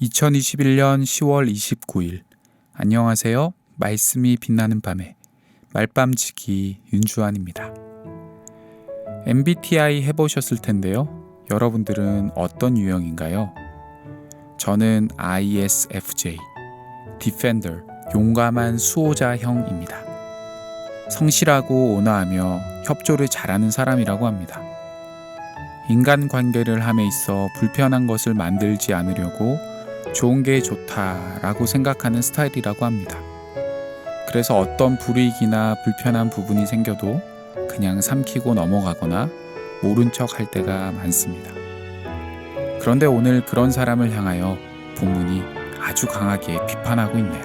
(2021년 10월 29일) 안녕하세요. 말씀이 빛나는 밤에 말밤지기 윤주환입니다. MBTI 해보셨을 텐데요. 여러분들은 어떤 유형인가요? 저는 ISFJ, Defender, 용감한 수호자형입니다. 성실하고 온화하며 협조를 잘하는 사람이라고 합니다. 인간관계를 함에 있어 불편한 것을 만들지 않으려고 좋은 게 좋다라고 생각하는 스타일이라고 합니다. 그래서 어떤 불이익이나 불편한 부분이 생겨도 그냥 삼키고 넘어가거나 모른 척 할 때가 많습니다. 그런데 오늘 그런 사람을 향하여 본문이 아주 강하게 비판하고 있네요.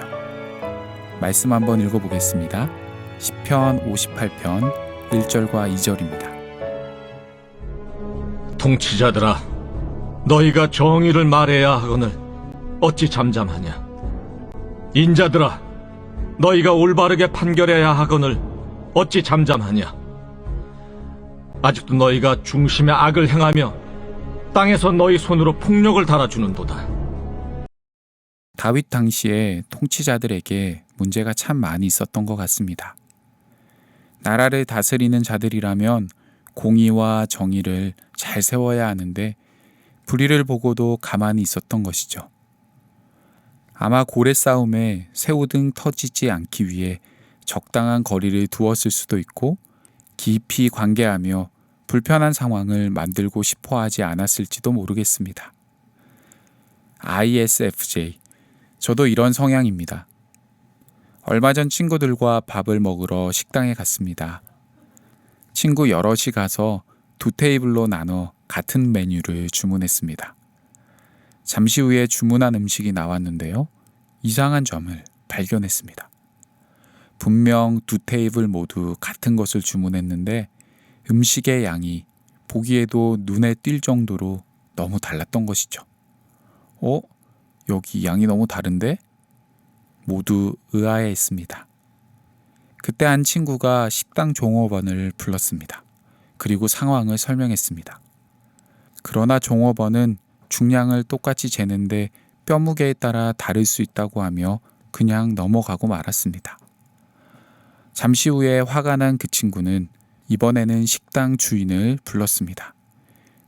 말씀 한번 읽어보겠습니다. 시편 58편 1절과 2절입니다. 통치자들아, 너희가 정의를 말해야 하거늘 어찌 잠잠하냐? 인자들아, 너희가 올바르게 판결해야 하거늘 어찌 잠잠하냐? 아직도 너희가 중심의 악을 행하며 땅에서 너희 손으로 폭력을 달아주는도다. 다윗 당시에 통치자들에게 문제가 참 많이 있었던 것 같습니다. 나라를 다스리는 자들이라면 공의와 정의를 잘 세워야 하는데 불의를 보고도 가만히 있었던 것이죠. 아마 고래 싸움에 새우 등 터지지 않기 위해 적당한 거리를 두었을 수도 있고 깊이 관계하며 불편한 상황을 만들고 싶어 하지 않았을지도 모르겠습니다. ISFJ, 저도 이런 성향입니다. 얼마 전 친구들과 밥을 먹으러 식당에 갔습니다. 친구 여럿이 가서 2테이블로 나눠 같은 메뉴를 주문했습니다. 잠시 후에 주문한 음식이 나왔는데요. 이상한 점을 발견했습니다. 분명 2테이블 모두 같은 것을 주문했는데 음식의 양이 보기에도 눈에 띌 정도로 너무 달랐던 것이죠. 여기 양이 너무 다른데? 모두 의아해했습니다. 그때 한 친구가 식당 종업원을 불렀습니다. 그리고 상황을 설명했습니다. 그러나 종업원은 중량을 똑같이 재는데 뼈 무게에 따라 다를 수 있다고 하며 그냥 넘어가고 말았습니다. 잠시 후에 화가 난 그 친구는 이번에는 식당 주인을 불렀습니다.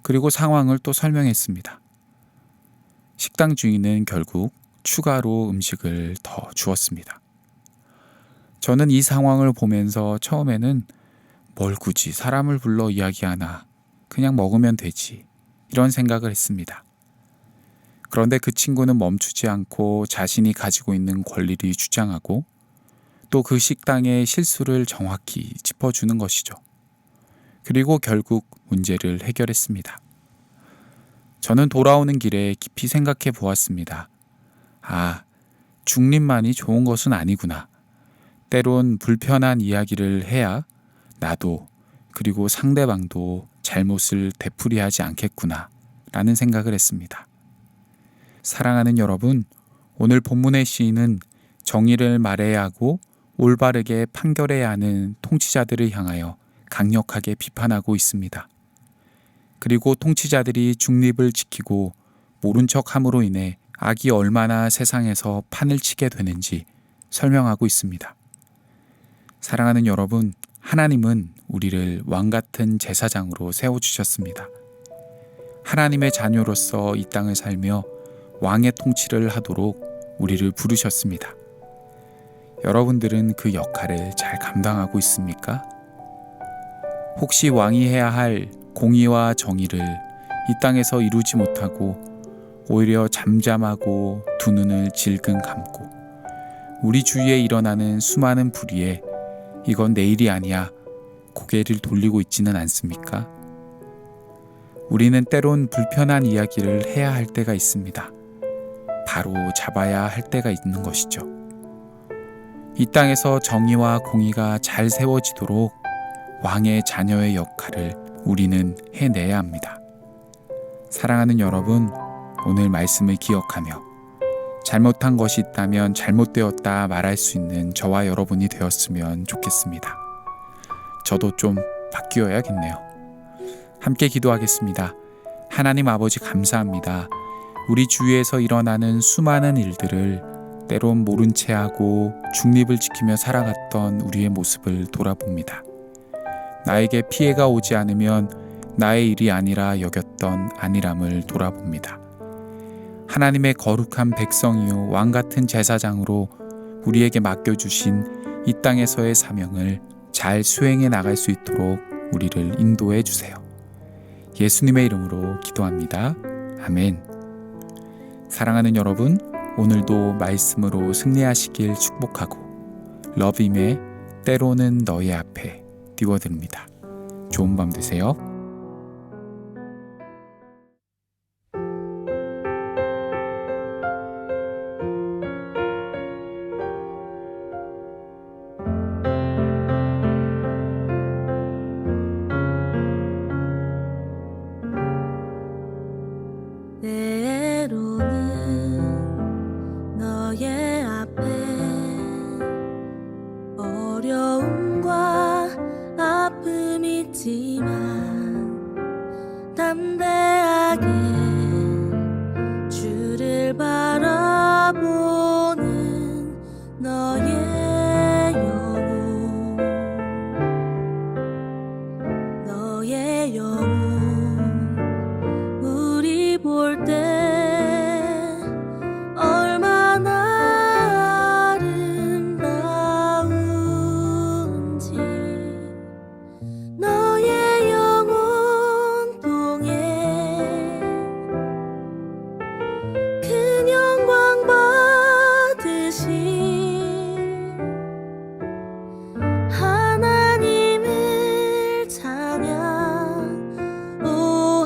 그리고 상황을 또 설명했습니다. 식당 주인은 결국 추가로 음식을 더 주었습니다. 저는 이 상황을 보면서 처음에는 뭘 굳이 사람을 불러 이야기하나, 그냥 먹으면 되지, 이런 생각을 했습니다. 그런데 그 친구는 멈추지 않고 자신이 가지고 있는 권리를 주장하고 또 그 식당의 실수를 정확히 짚어주는 것이죠. 그리고 결국 문제를 해결했습니다. 저는 돌아오는 길에 깊이 생각해 보았습니다. 중립만이 좋은 것은 아니구나. 때론 불편한 이야기를 해야 나도 그리고 상대방도 잘못을 되풀이하지 않겠구나 라는 생각을 했습니다. 사랑하는 여러분, 오늘 본문의 시인은 정의를 말해야 하고 올바르게 판결해야 하는 통치자들을 향하여 강력하게 비판하고 있습니다. 그리고 통치자들이 중립을 지키고 모른 척함으로 인해 악이 얼마나 세상에서 판을 치게 되는지 설명하고 있습니다. 사랑하는 여러분, 하나님은 우리를 왕같은 제사장으로 세워주셨습니다. 하나님의 자녀로서 이 땅을 살며 왕의 통치를 하도록 우리를 부르셨습니다. 여러분들은 그 역할을 잘 감당하고 있습니까? 혹시 왕이 해야 할 공의와 정의를 이 땅에서 이루지 못하고 오히려 잠잠하고 두 눈을 질끈 감고 우리 주위에 일어나는 수많은 불의에 이건 내 일이 아니야 고개를 돌리고 있지는 않습니까? 우리는 때론 불편한 이야기를 해야 할 때가 있습니다. 바로 잡아야 할 때가 있는 것이죠. 이 땅에서 정의와 공의가 잘 세워지도록 왕의 자녀의 역할을 우리는 해내야 합니다. 사랑하는 여러분, 오늘 말씀을 기억하며 잘못한 것이 있다면 잘못되었다 말할 수 있는 저와 여러분이 되었으면 좋겠습니다. 저도 좀 바뀌어야겠네요. 함께 기도하겠습니다. 하나님 아버지 감사합니다. 우리 주위에서 일어나는 수많은 일들을 때론 모른 채 하고 중립을 지키며 살아갔던 우리의 모습을 돌아봅니다. 나에게 피해가 오지 않으면 나의 일이 아니라 여겼던 안일함을 돌아봅니다. 하나님의 거룩한 백성이요 왕 같은 제사장으로 우리에게 맡겨주신 이 땅에서의 사명을 잘 수행해 나갈 수 있도록 우리를 인도해 주세요. 예수님의 이름으로 기도합니다. 아멘. 사랑하는 여러분, 오늘도 말씀으로 승리하시길 축복하고 러브임의 때로는 너의 앞에 띄워드립니다. 좋은 밤 되세요. 때로는 너의 앞에 어려움과 아픔이 있지만 담대하게 주를 바라보는 너의 영혼 우리 볼 때 얼마나 아름다운지 너의 영혼 통해 큰 영광 받으신 하나님을 찬양 오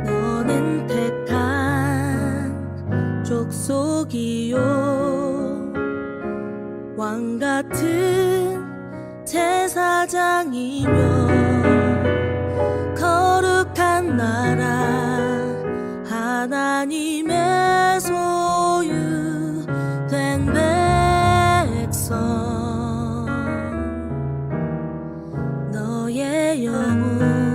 너는 택한 족속이요 왕 같은 제사장이며 거룩한 나라 하나님의 소유된 백성 너의 영혼